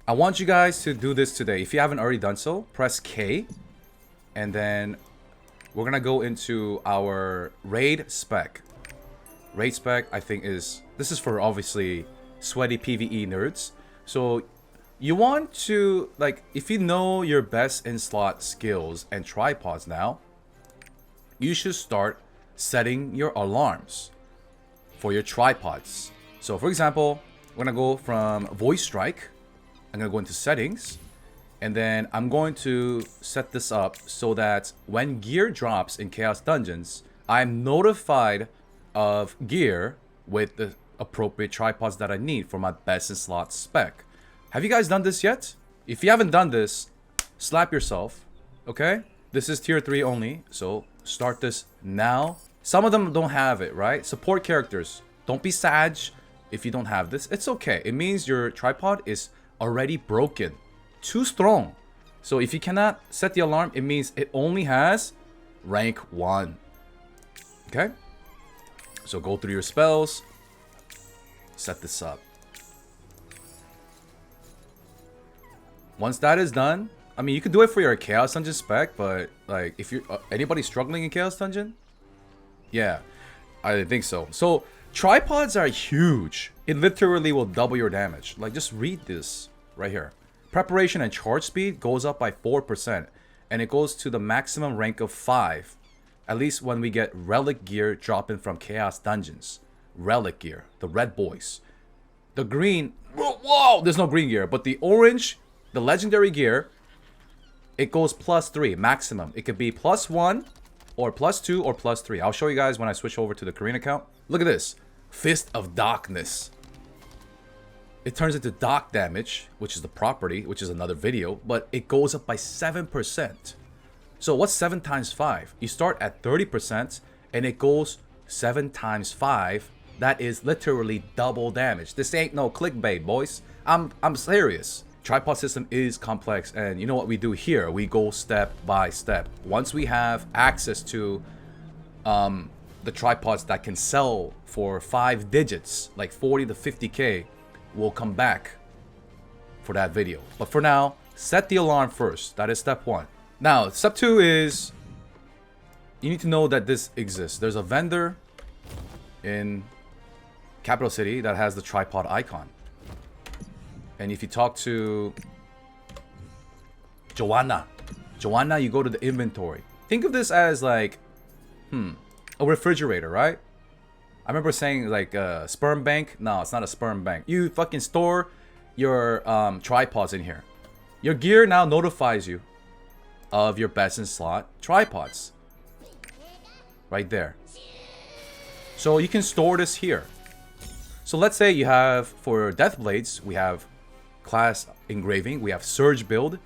I want you guys to do this today. If you haven't already done so, press K. And then we're going to go into our raid spec. Raid spec, I think this is for obviously sweaty PvE nerds. So you want to, like, if you know your best in slot skills and tripods now, you should start setting your alarms for your tripods. So for example, we're gonna go from voice strike. I'm gonna go into settings, and then I'm going to set this up so that when gear drops in Chaos Dungeons, I'm notified of gear with the appropriate tripods that I need for my best in slot spec. Have you guys done this yet? If you haven't done this, slap yourself, okay? This is tier 3 only, so start this now. Some of them don't have it, right? Support characters, don't be sad if you don't have this. It's okay. It means your tripod is already broken. Too strong. So if you cannot set the alarm, it means it only has rank 1. Okay? So go through your spells. Set this up. Once that is done, I mean, you could do it for your Chaos Dungeon spec, but like if you're anybody struggling in Chaos Dungeon, yeah, I think so. So tripods are huge. It literally will double your damage. Like, just read this right here. Preparation and charge speed goes up by 4%, and it goes to the maximum rank of 5. At least when we get relic gear dropping from Chaos Dungeons. Relic gear, the red boys. The green, whoa, there's no green gear, but the orange, the legendary gear, it goes +3 maximum. It could be +1 or +2 or +3. I'll show you guys when I switch over to the Korean account. Look at this. Fist of Darkness. It turns into dark damage, which is the property, which is another video, but it goes up by 7%. So what's 7 times 5? You start at 30% and it goes 7 times 5. That is literally double damage. This ain't no clickbait, boys. I'm serious. Tripod system is complex, and you know what we do here? We go step by step. Once we have access to the tripods that can sell for 5 digits, like 40 to 50k, we'll come back for that video. But for now, set the alarm first. That is step 1. Now, step 2 is you need to know that this exists. There's a vendor in Capital City that has the tripod icon. And if you talk to Joanna, you go to the inventory. Think of this as like, a refrigerator, right? I remember saying like a sperm bank. No, it's not a sperm bank. You fucking store your tripods in here. Your gear now notifies you of your best in slot tripods. Right there. So you can store this here. So let's say you have, for Death Blades, we have class engraving, we have surge build,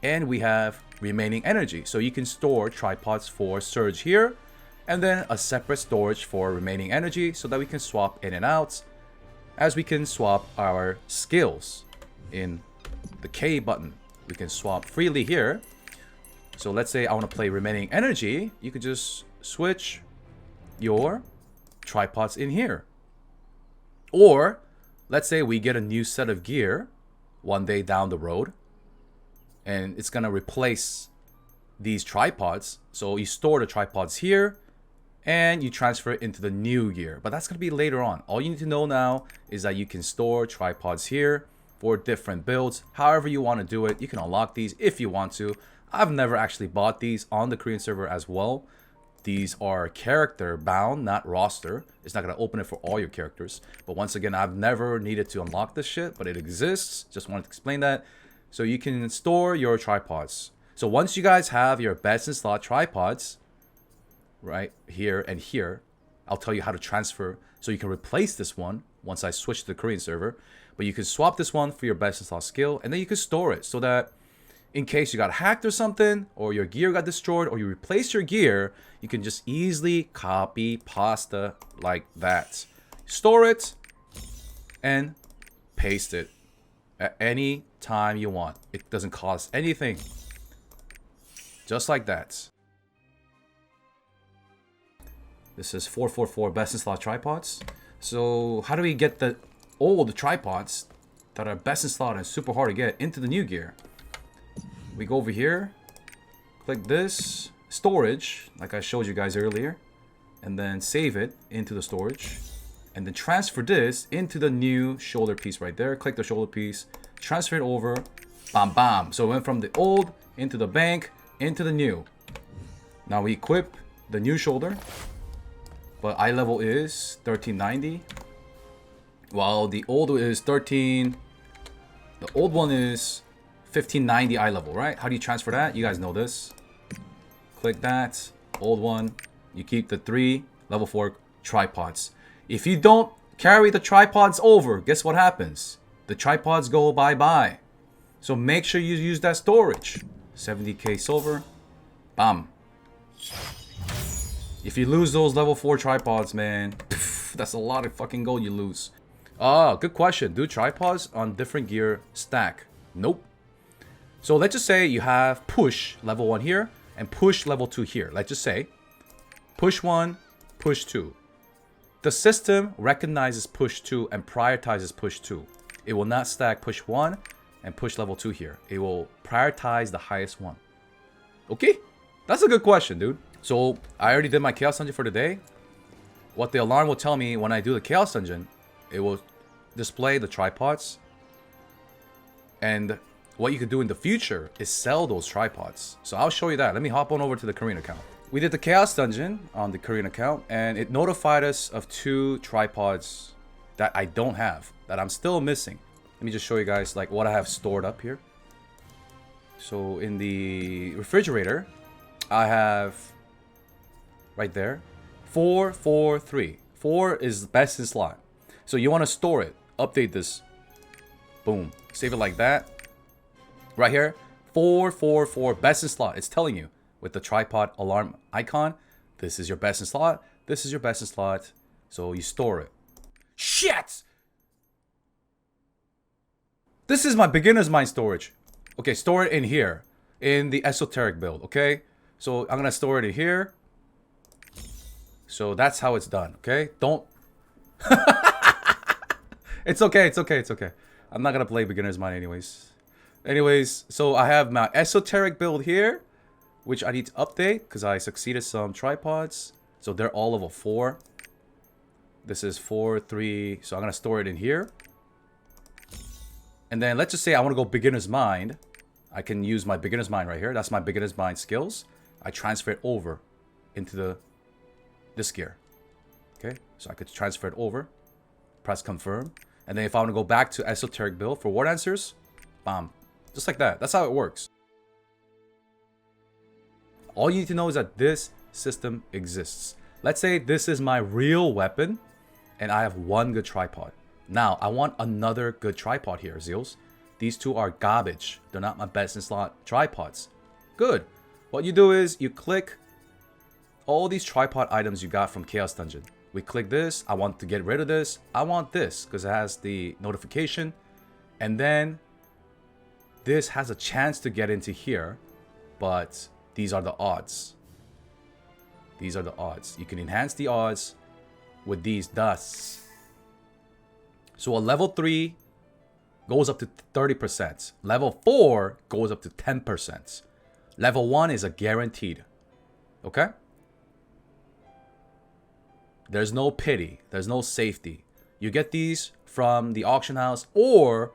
and we have remaining energy. So you can store tripods for surge here, and then a separate storage for remaining energy so that we can swap in and out, as we can swap our skills in the K button. We can swap freely here. So let's say I want to play remaining energy, you could just switch your tripods in here. Or let's say we get a new set of gear one day down the road, and it's gonna replace these tripods. So you store the tripods here and you transfer it into the new gear, but that's gonna be later on. All you need to know now is that you can store tripods here for different builds. However you want to do it, you can unlock these if you want to. I've never actually bought these on the Korean server as well. These are character bound, not roster. It's not going to open it for all your characters. But once again, I've never needed to unlock this shit, but it exists. Just wanted to explain that. So you can store your tripods. So once you guys have your best in slot tripods, right here and here, I'll tell you how to transfer so you can replace this one once I switch to the Korean server. But you can swap this one for your best in slot skill, and then you can store it so that in case you got hacked or something, or your gear got destroyed, or you replace your gear, you can just easily copy pasta like that. Store it and paste it at any time you want. It doesn't cost anything. Just like that. This is 444 best in slot tripods. So how do we get the tripods that are best in slot and super hard to get into the new gear. We go over here, click this, storage, like I showed you guys earlier, and then save it into the storage, and then transfer this into the new shoulder piece right there. Click the shoulder piece, transfer it over, bam, bam. So it went from the old into the bank, into the new. Now we equip the new shoulder, but eye level is 1390, while the old is 13. The old one is 1590 eye level, right? How do you transfer that? You guys know this. Click that, old one. You keep the 3 level 4 tripods. If you don't carry the tripods over, guess what happens? The tripods go bye-bye. So make sure you use that storage. 70k silver. Bam. If you lose those level 4 tripods, man, that's a lot of fucking gold you lose. Ah, good question. Do tripods on different gear stack? Nope. So let's just say you have push level 1 here and push level 2 here. Let's just say push 1, push 2. The system recognizes push 2 and prioritizes push 2. It will not stack push 1 and push level 2 here. It will prioritize the highest one. Okay? That's a good question, dude. So I already did my Chaos Dungeon for today. What the alarm will tell me when I do the Chaos Dungeon, it will display the tripods. And what you could do in the future is sell those tripods. So I'll show you that. Let me hop on over to the Korean account. We did the Chaos Dungeon on the Korean account, and it notified us of 2 tripods that I don't have, that I'm still missing. Let me just show you guys like what I have stored up here. So in the refrigerator, I have right there 4, 4, 3. 4 is best in slot. So you want to store it, update this. Boom. Save it like that. Right here, 4, 4, 4, best in slot. It's telling you with the tripod alarm icon, this is your best in slot, this is your best in slot. So you store it. Shit! This is my beginner's mind storage. Okay, store it in here, in the esoteric build, okay? So I'm gonna store it in here. So that's how it's done, okay? Don't... It's okay, it's okay, it's okay. I'm not gonna play beginner's mind anyways. So I have my esoteric build here, which I need to update because I succeeded some tripods. So they're all level 4. This is 4, 3. So I'm going to store it in here. And then let's just say I want to go beginner's mind. I can use my beginner's mind right here. That's my beginner's mind skills. I transfer it over into this gear. Okay, so I could transfer it over. Press confirm. And then if I want to go back to esoteric build for word answers, bam. Just like that. That's how it works. All you need to know is that this system exists. Let's say this is my real weapon and I have 1 good tripod. Now, I want another good tripod here, Zeals. These 2 are garbage. They're not my best in slot tripods. Good. What you do is you click all these tripod items you got from Chaos Dungeon. We click this. I want to get rid of this. I want this because it has the notification. And then this has a chance to get into here, but these are the odds. These are the odds. You can enhance the odds with these dusts. So a level 3 goes up to 30%. Level 4 goes up to 10%. Level 1 is a guaranteed. Okay? There's no pity. There's no safety. You get these from the auction house or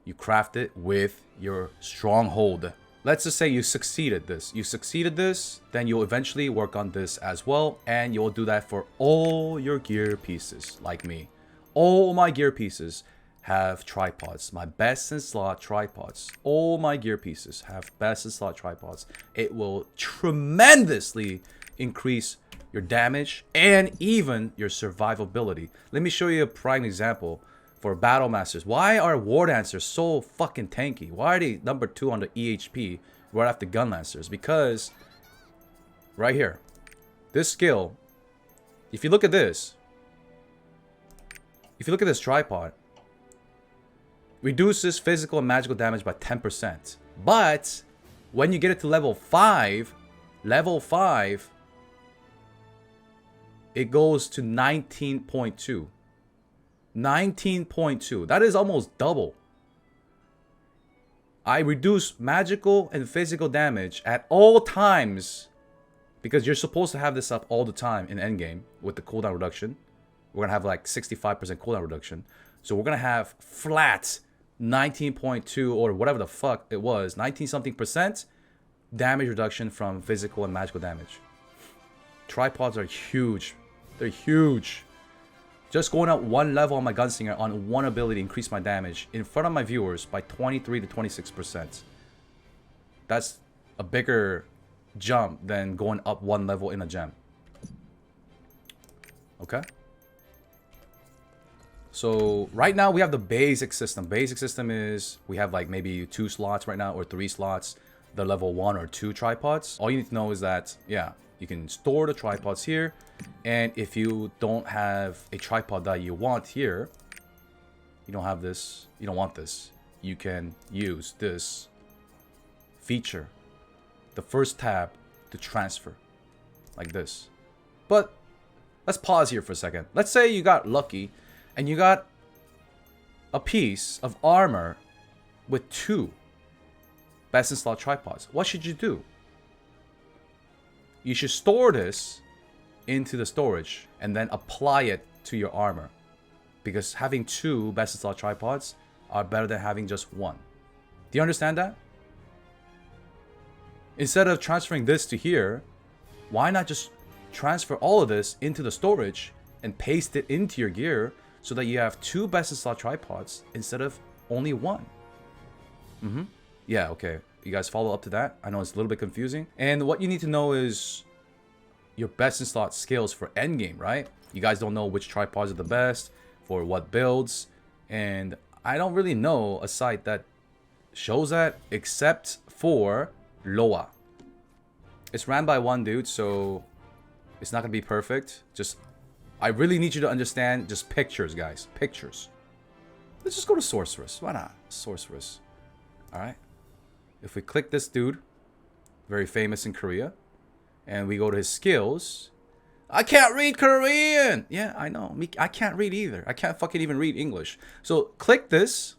you craft it with your stronghold. Let's just say you succeeded this. You succeeded this, then you'll eventually work on this as well. And you'll do that for all your gear pieces, like me. All my gear pieces have tripods. My best in slot tripods. All my gear pieces have best in slot tripods. It will tremendously increase your damage and even your survivability. Let me show you a prime example. For Battle Masters, why are War Dancers so fucking tanky? Why are they number 2 on the EHP right after Gun Lancers? Because right here, this skill, if you look at this, tripod, reduces physical and magical damage by 10%. But when you get it to level 5, it goes to 19.2. 19.2. That is almost double. I reduce magical and physical damage at all times, because you're supposed to have this up all the time in endgame with the cooldown reduction. We're gonna have like 65% cooldown reduction. So we're gonna have flat 19.2 or whatever the fuck it was, 19 something percent damage reduction from physical and magical damage. Tripods are huge. They're huge. Just going up one level on my gunslinger on one ability increased my damage in front of my viewers by 23 to 26%. That's a bigger jump than going up one level in a gem. Okay? So right now we have the basic system. Basic system is we have like maybe 2 slots right now or 3 slots. The level 1 or 2 tripods. All you need to know is that, yeah, you can store the tripods here. And if you don't have a tripod that you want here, you don't have this, you don't want this, you can use this feature, the first tab, to transfer like this. But let's pause here for a second. Let's say you got lucky and you got a piece of armor with 2 best in slot tripods. What should you do? You should store this into the storage and then apply it to your armor, because having 2 best in slot tripods are better than having just 1. Do you understand that? Instead of transferring this to here, why not just transfer all of this into the storage and paste it into your gear so that you have 2 best in slot tripods instead of only 1? Yeah, okay. You guys follow up to that? I know it's a little bit confusing. And what you need to know is your best in slot skills for endgame, right? You guys don't know which tripods are the best for what builds. And I don't really know a site that shows that except for Loa. It's ran by one dude, so it's not gonna be perfect. Just, I really need you to understand just pictures, guys. Pictures. Let's just go to Sorceress. Why not? Sorceress. Alright. If we click this dude, very famous in Korea, and we go to his skills, I can't read Korean! Yeah, I know. I can't read either. I can't fucking even read English. So click this,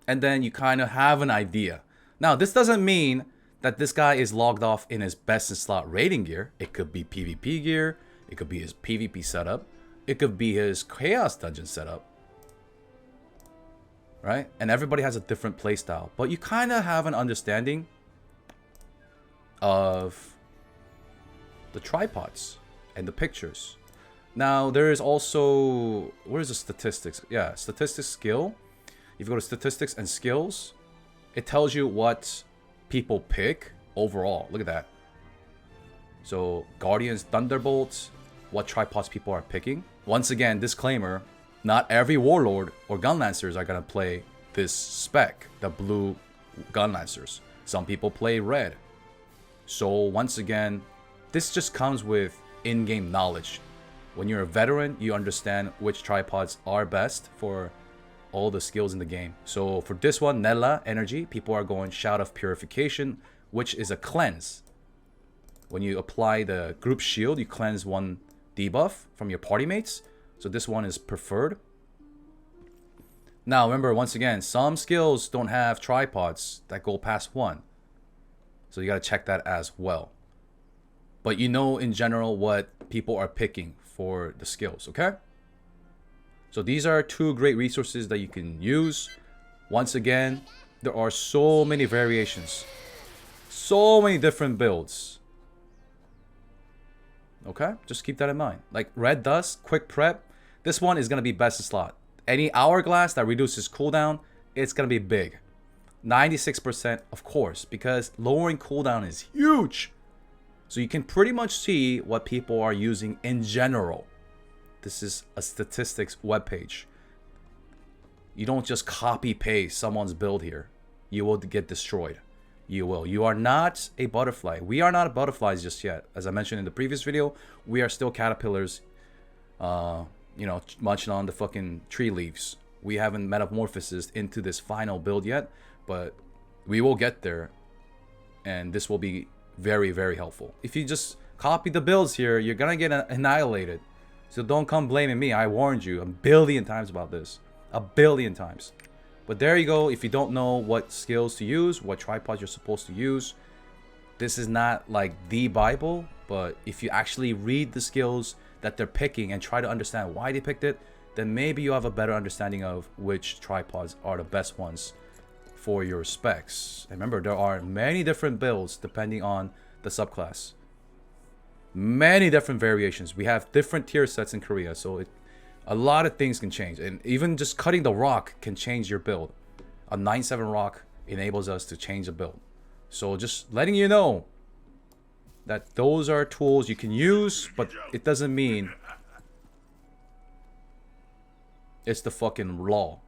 and then you kind of have an idea. Now, this doesn't mean that this guy is logged off in his best in slot rating gear. It could be PvP gear. It could be his PvP setup. It could be his Chaos Dungeon setup. Right? And everybody has a different playstyle. But you kind of have an understanding of the tripods and the pictures. Now, there is also... Where's the statistics? Yeah, statistics skill. If you go to statistics and skills, it tells you what people pick overall. Look at that. So, Guardians, Thunderbolts, what tripods people are picking. Once again, disclaimer. Not every Warlord or Gunlancers are going to play this spec, the blue Gunlancers. Some people play red. So once again, this just comes with in-game knowledge. When you're a veteran, you understand which tripods are best for all the skills in the game. So for this one, Nella Energy, people are going Shout of Purification, which is a cleanse. When you apply the group shield, you cleanse 1 debuff from your party mates. So this one is preferred. Now remember, once again, some skills don't have tripods that go past 1. So you got to check that as well. But you know in general what people are picking for the skills, okay? So these are 2 great resources that you can use. Once again, there are so many variations. So many different builds. Okay? Just keep that in mind. Like Red Dust, Quick Prep. This one is going to be best in slot. Any Hourglass that reduces cooldown, it's going to be big. 96%, of course, because lowering cooldown is huge. So you can pretty much see what people are using in general. This is a statistics webpage. You don't just copy paste someone's build here. You will get destroyed. You will. You are not a butterfly. We are not butterflies just yet. As I mentioned in the previous video, we are still caterpillars, you know, munching on the fucking tree leaves. We haven't metamorphosed into this final build yet, but we will get there. And this will be very, very helpful. If you just copy the builds here, you're gonna get annihilated. So don't come blaming me. I warned you a billion times about this. A billion times. But there you go. If you don't know what skills to use, what tripods you're supposed to use, this is not like the Bible. But if you actually read the skills that they're picking and try to understand why they picked it, then maybe you have a better understanding of which tripods are the best ones for your specs. And remember, there are many different builds depending on the subclass. Many different variations. We have different tier sets in Korea, so a lot of things can change. And even just cutting the rock can change your build. A 9/7 rock enables us to change the build. So just letting you know that those are tools you can use, but it doesn't mean it's the fucking law.